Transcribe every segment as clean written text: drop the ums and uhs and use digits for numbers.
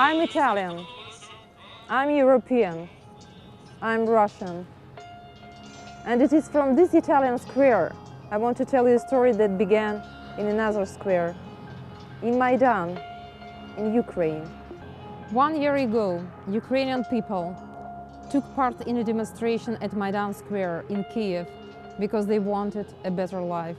I'm Italian, I'm European, I'm Russian. And it is from this Italian square I want to tell you a story that began in another square, in Maidan, in Ukraine. 1 year ago, Ukrainian people took part in a demonstration at Maidan Square in Kiev because they wanted a better life.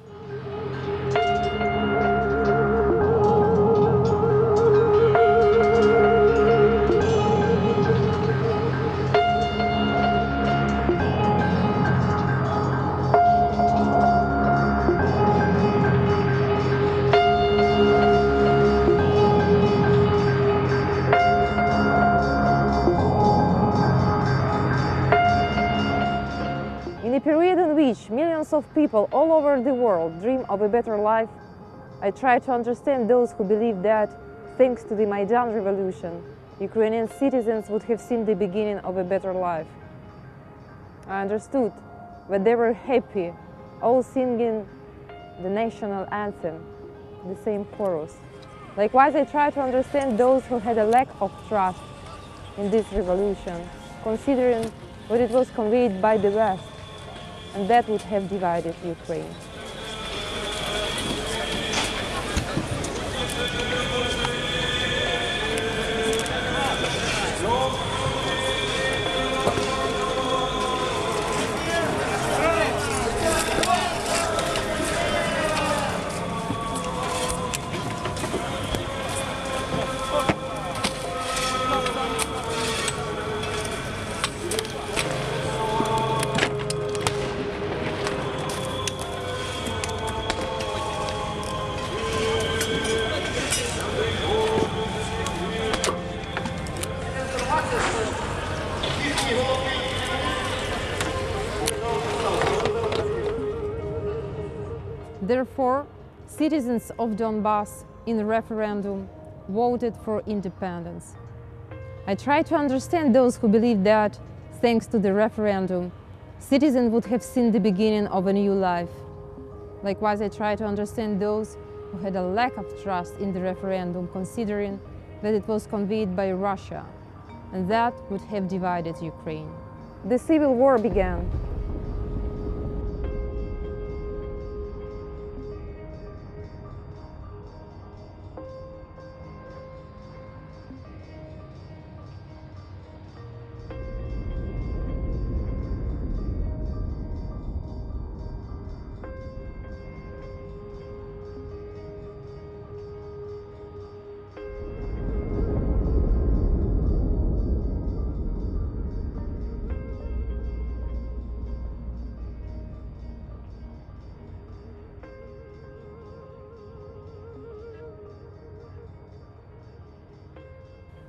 In a period in which millions of people all over the world dream of a better life, I try to understand those who believe that, thanks to the Maidan revolution, Ukrainian citizens would have seen the beginning of a better life. I understood that they were happy, all singing the national anthem, the same chorus. Likewise, I try to understand those who had a lack of trust in this revolution, considering what it was conveyed by the West, and that would have divided Ukraine. Therefore, citizens of Donbass in the referendum voted for independence. I try to understand those who believe that, thanks to the referendum, citizens would have seen the beginning of a new life. Likewise, I try to understand those who had a lack of trust in the referendum, considering that it was conveyed by Russia, and that would have divided Ukraine. The civil war began.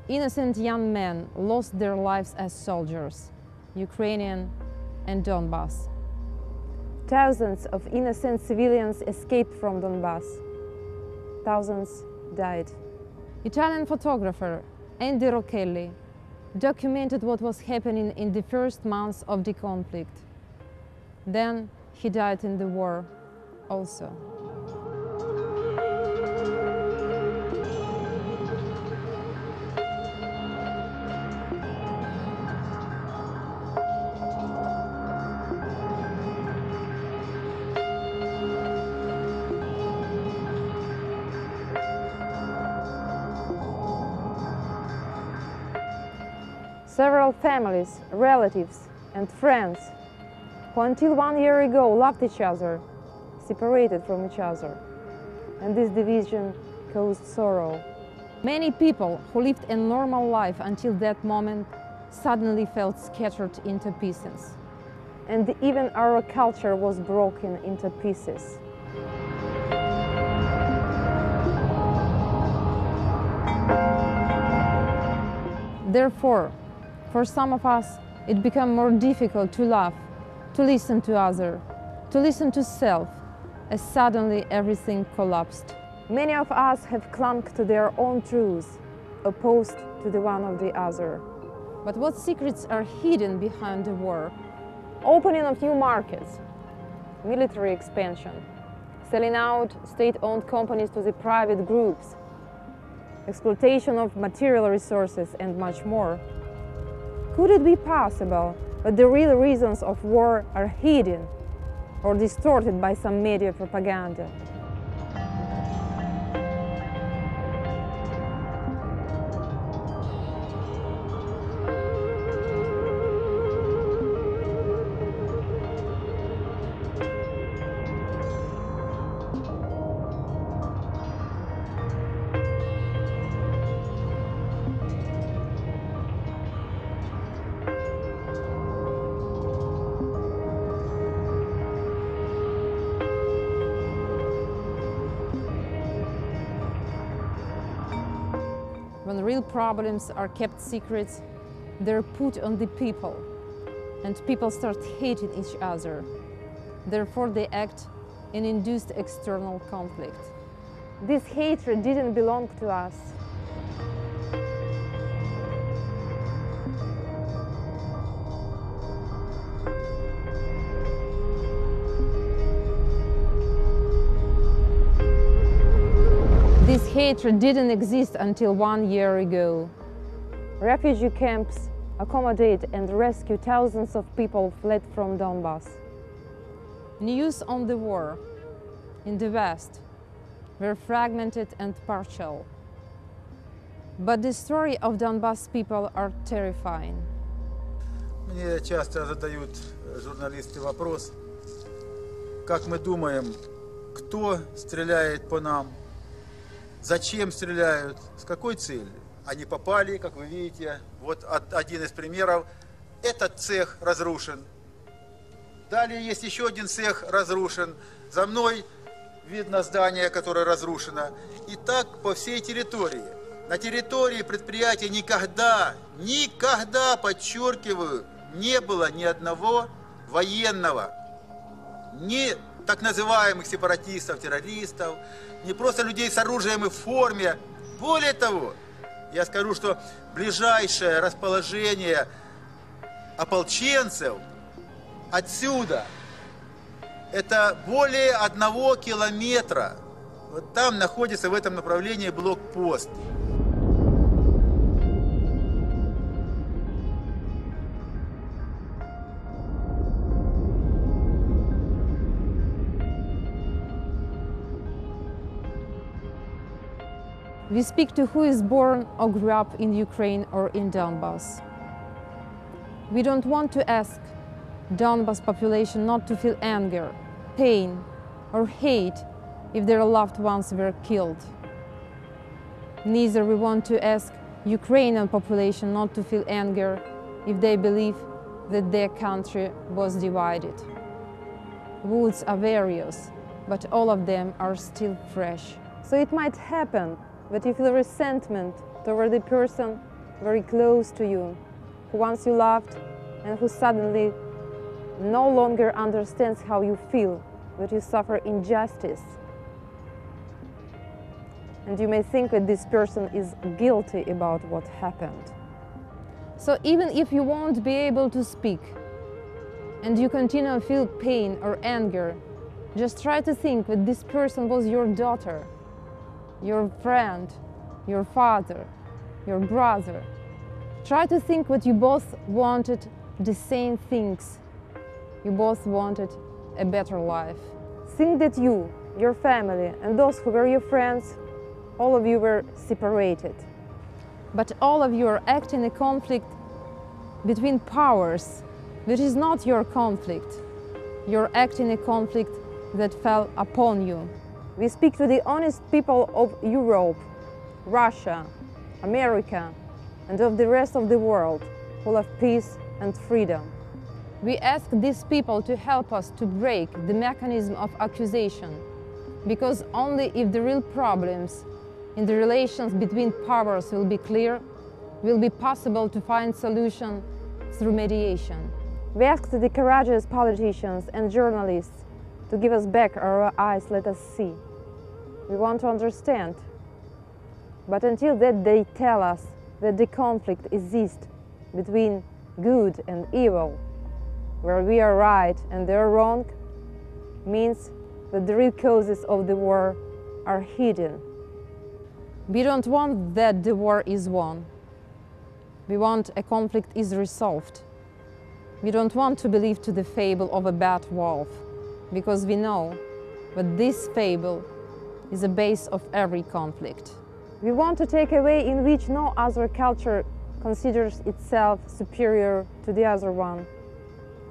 Innocent young men lost their lives as soldiers, Ukrainian and Donbass. Thousands of innocent civilians escaped from Donbass. Thousands died. Italian photographer Andy Rocchelli documented what was happening in the first months of the conflict. Then he died in the war also. Several families, relatives, and friends who until 1 year ago loved each other, separated from each other, and this division caused sorrow. Many people who lived a normal life until that moment suddenly felt scattered into pieces. And even our culture was broken into pieces. Therefore, for some of us, it became more difficult to love, to listen to others, to listen to self, as suddenly everything collapsed. Many of us have clung to their own truths, opposed to the one of the other. But what secrets are hidden behind the war? Opening of new markets, military expansion, selling out state-owned companies to the private groups, exploitation of material resources, and much more. Could it be possible that the real reasons of war are hidden or distorted by some media propaganda? When real problems are kept secret, they're put on the people, and people start hating each other. Therefore, they act in induced external conflict. This hatred didn't belong to us. This hatred didn't exist until 1 year ago. Refugee camps accommodate and rescue thousands of people fled from Donbass. News on the war in the West were fragmented and partial. But the story of Donbass people are terrifying. Мне часто задают журналисты вопрос, как мы думаем, кто стреляет по нам, зачем стреляют, с какой целью. Они попали, как вы видите, вот один из примеров, этот цех разрушен. Далее есть еще один цех разрушен. За мной видно здание, которое разрушено. И так по всей территории. На территории предприятия никогда, подчеркиваю, не было ни одного военного, ни так называемых сепаратистов, террористов, не просто людей с оружием и в форме. Более того, я скажу, что ближайшее расположение ополченцев отсюда это более 1 километра. Вот там находится в этом направлении блокпост. We speak to who is born or grew up in Ukraine or in Donbass. We don't want to ask Donbass population not to feel anger, pain, or hate if their loved ones were killed. Neither we want to ask Ukrainian population not to feel anger if they believe that their country was divided. Wounds are various, but all of them are still fresh. So it might happen that you feel resentment toward the person very close to you, who once you loved and who suddenly no longer understands how you feel, that you suffer injustice. And you may think that this person is guilty about what happened. So even if you won't be able to speak and you continue to feel pain or anger, just try to think that this person was your daughter, your friend, your father, your brother. Try to think that you both wanted the same things. You both wanted a better life. Think that you, your family, and those who were your friends, all of you were separated. But all of you are acting in a conflict between powers, which is not your conflict. You're acting in a conflict that fell upon you. We speak to the honest people of Europe, Russia, America, and of the rest of the world who love peace and freedom. We ask these people to help us to break the mechanism of accusation, because only if the real problems in the relations between powers will be clear, will be possible to find solution through mediation. We ask the courageous politicians and journalists to give us back our eyes, let us see. We want to understand. But until that they tell us that the conflict exists between good and evil, where we are right and they are wrong, means that the real causes of the war are hidden. We don't want that the war is won. We want a conflict is resolved. We don't want to believe to the fable of a bad wolf, because we know that this fable is the base of every conflict. We want to take a way in which no other culture considers itself superior to the other one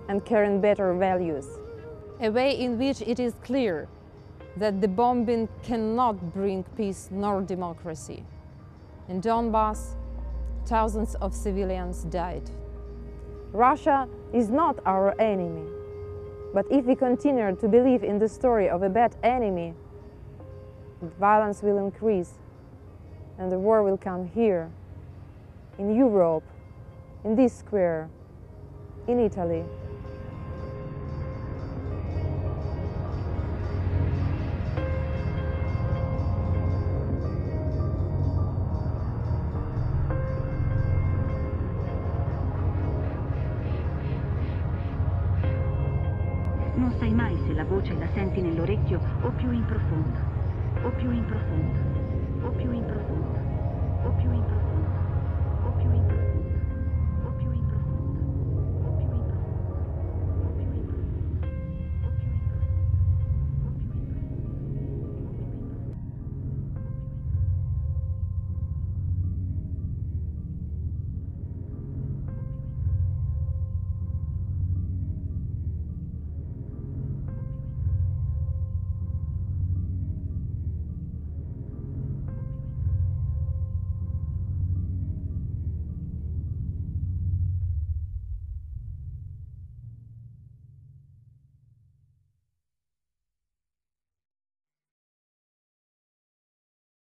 and carrying better values. A way in which it is clear that the bombing cannot bring peace nor democracy. In Donbass, thousands of civilians died. Russia is not our enemy, but if we continue to believe in the story of a bad enemy, violence will increase and the war will come here, in Europe, in this square, in Italy. Non sai mai se la voce la senti nell'orecchio o più in profondo, o più in profondo, o più in profondo, o più in profondo.